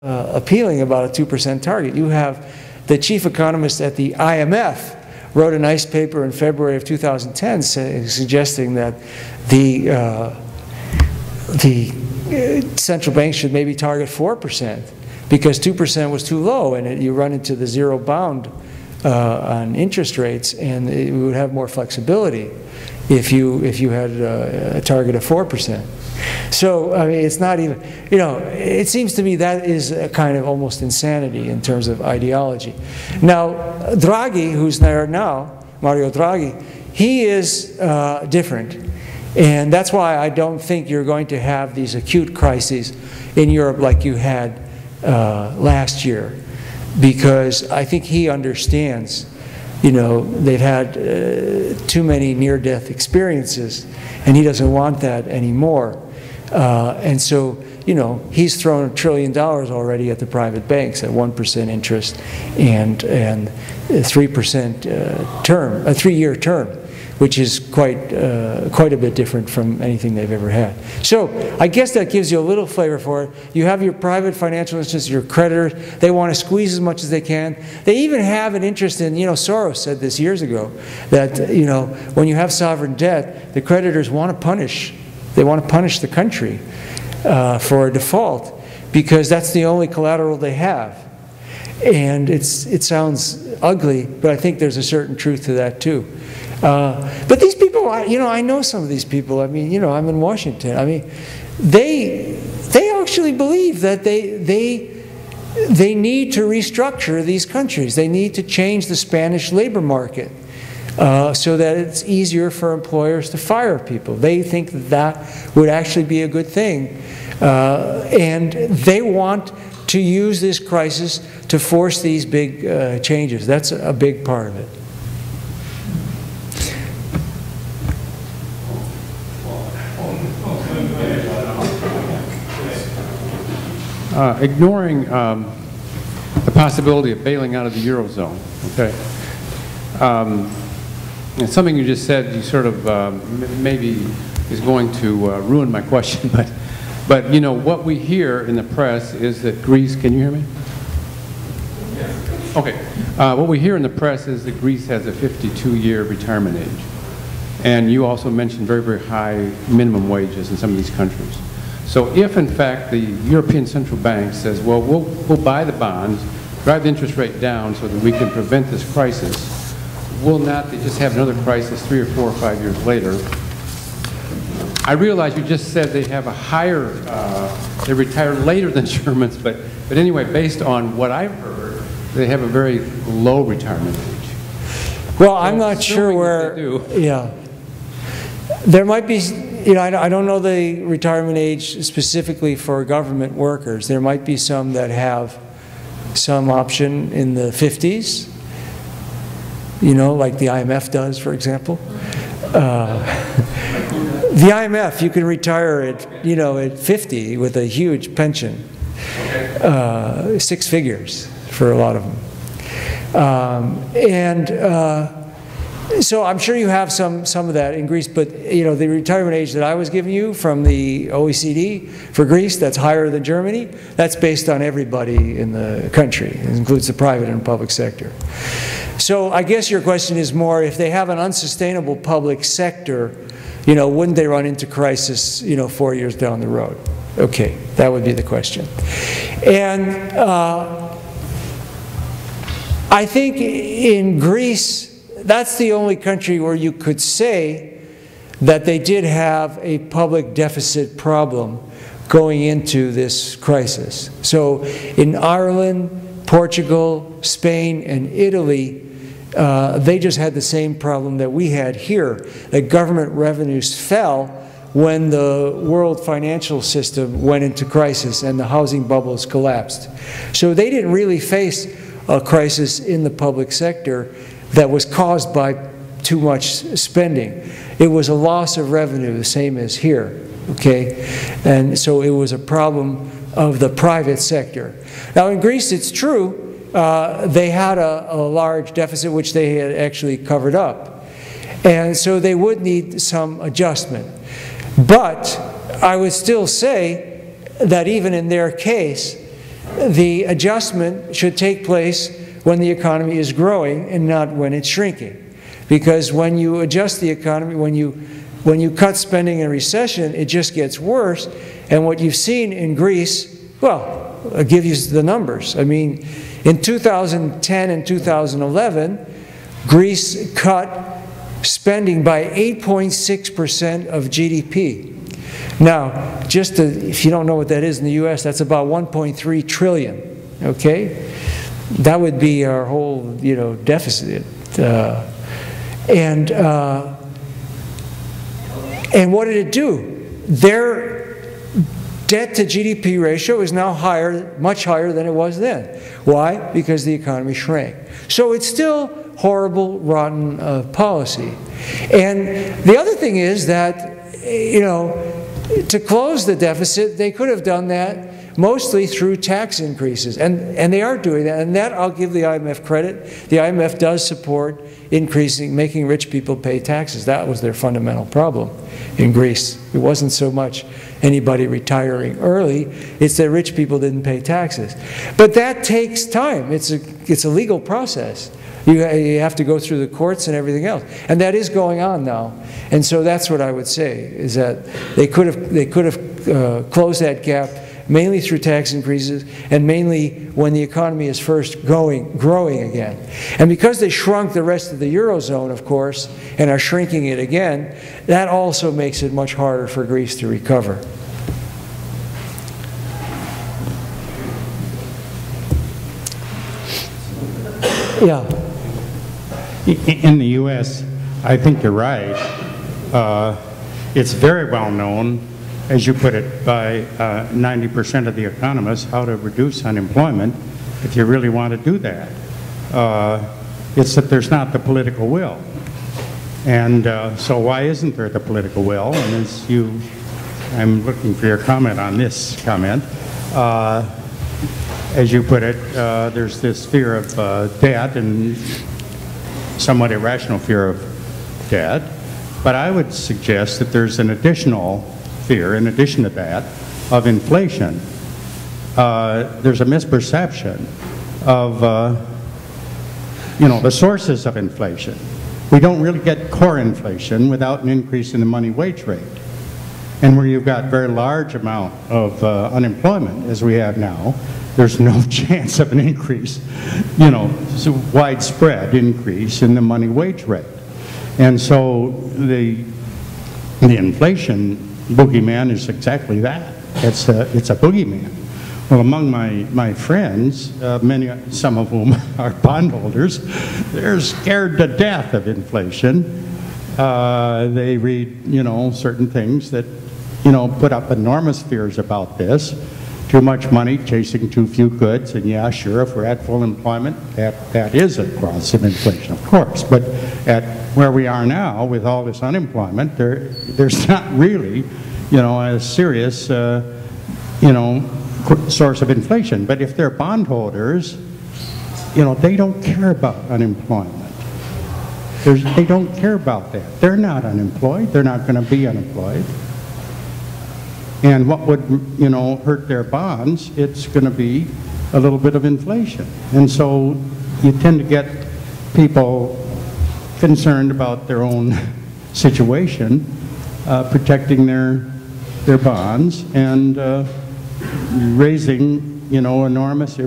appealing about a 2% target. You have the chief economist at the IMF wrote a nice paper in February of 2010 suggesting that the central bank should maybe target 4% because 2% was too low, and you run into the zero bound on interest rates, and it would have more flexibility if you had a target of 4%. So, I mean, it's not even, you know, it seems to me that is a kind of almost insanity in terms of ideology. Now, Draghi, who's there now, Mario Draghi, he is different. And that's why I don't think you're going to have these acute crises in Europe like you had last year, because I think he understands, you know, they've had too many near-death experiences, and he doesn't want that anymore. And so, you know, he's thrown $1 trillion already at the private banks at 1% interest and 3% term, a 3-year term, which is quite a bit different from anything they've ever had. So I guess that gives you a little flavor for it. You have your private financial institutions, your creditors. They want to squeeze as much as they can. They even have an interest in, you know, Soros said this years ago, that, you know, when you have sovereign debt, the creditors want to punish. They want to punish the country for a default because that's the only collateral they have. And it sounds ugly, but I think there's a certain truth to that too. But these people, you know, I know some of these people. I mean, you know, I'm in Washington. I mean, they actually believe that they need to restructure these countries. They need to change the Spanish labor market so that it's easier for employers to fire people. They think that that would actually be a good thing. And they want to use this crisis to force these big changes. That's a big part of it. Ignoring the possibility of bailing out of the Eurozone, okay? And something you just said, you sort of maybe is going to ruin my question, but you know, what we hear in the press is that Greece, can you hear me? Okay. What we hear in the press is that Greece has a 52-year retirement age. And you also mentioned very, very high minimum wages in some of these countries. So if, in fact, the European Central Bank says, well, we'll buy the bonds, drive the interest rate down so that we can prevent this crisis, will not they just have another crisis 3 or 4 or 5 years later? I realize you just said they have a higher, they retire later than Germans, but anyway, based on what I've heard, they have a very low retirement age. Well, I'm not sure where, yeah. There might be, you know, I don't know the retirement age specifically for government workers. There might be some that have some option in the 50s, you know, like the IMF does, for example. The IMF, you can retire at, you know, at 50 with a huge pension, 6 figures for a lot of them. So I'm sure you have some of that in Greece, but you know, the retirement age that I was giving you from the OECD for Greece, that's higher than Germany, that's based on everybody in the country. It includes the private and public sector. So I guess your question is more, if they have an unsustainable public sector, you know, wouldn't they run into crisis, you know, 4 years down the road? Okay, that would be the question. And I think in Greece, that's the only country where you could say that they did have a public deficit problem going into this crisis. So in Ireland, Portugal, Spain, and Italy, they just had the same problem that we had here, that government revenues fell when the world financial system went into crisis and the housing bubbles collapsed. So they didn't really face a crisis in the public sector that was caused by too much spending. It was a loss of revenue, the same as here, okay? And so it was a problem of the private sector. Now in Greece, it's true, they had a large deficit which they had actually covered up. And so they would need some adjustment. But I would still say that even in their case, the adjustment should take place when the economy is growing and not when it's shrinking. Because when you adjust the economy, when you cut spending in a recession, it just gets worse. And what you've seen in Greece, well, I'll give you the numbers. I mean, in 2010 and 2011, Greece cut spending by 8.6% of GDP. Now, just if you don't know what that is in the U.S., that's about 1.3 trillion, okay? That would be our whole, deficit. And what did it do? Their debt to GDP ratio is now higher, much higher than it was then. Why? Because the economy shrank. So it's still horrible, rotten policy. And the other thing is that, to close the deficit, they could have done that mostly through tax increases. And they are doing that. And that I'll give the IMF credit. The IMF does support making rich people pay taxes. That was their fundamental problem in Greece. It wasn't so much anybody retiring early, it's that rich people didn't pay taxes. But that takes time. It's a legal process. You have to go through the courts and everything else. And that is going on now. And so that's what I would say, is that they could have closed that gap mainly through tax increases and mainly when the economy is first growing again. And because they shrunk the rest of the Eurozone, of course, and are shrinking it again, that also makes it much harder for Greece to recover. Yeah. In the U.S., I think you're right. It's very well known, as you put it, by 90% of the economists, how to reduce unemployment if you really want to do that. It's that there's not the political will. And so why isn't there the political will? And I'm looking for your comment on this comment. As you put it, there's this fear of debt and somewhat irrational fear of debt. But I would suggest that there's an additional fear, in addition to that, of inflation. There's a misperception of, the sources of inflation. We don't really get core inflation without an increase in the money wage rate. And where you've got very large amount of unemployment, as we have now, there's no chance of an increase, widespread increase in the money wage rate. And so the inflation boogeyman is exactly that. It's a boogeyman. Well, among my friends, some of whom are bondholders, they're scared to death of inflation. They read, certain things that, put up enormous fears about this. Too much money chasing too few goods, and yeah, sure, if we're at full employment, that is a cause of inflation, of course. But at where we are now, with all this unemployment, there's not really, a serious, source of inflation. But if they're bondholders, they don't care about unemployment. They don't care about that. They're not unemployed. They're not going to be unemployed. And what would, hurt their bonds, it's going to be a little bit of inflation. And so you tend to get people concerned about their own situation, protecting their bonds, and raising, enormous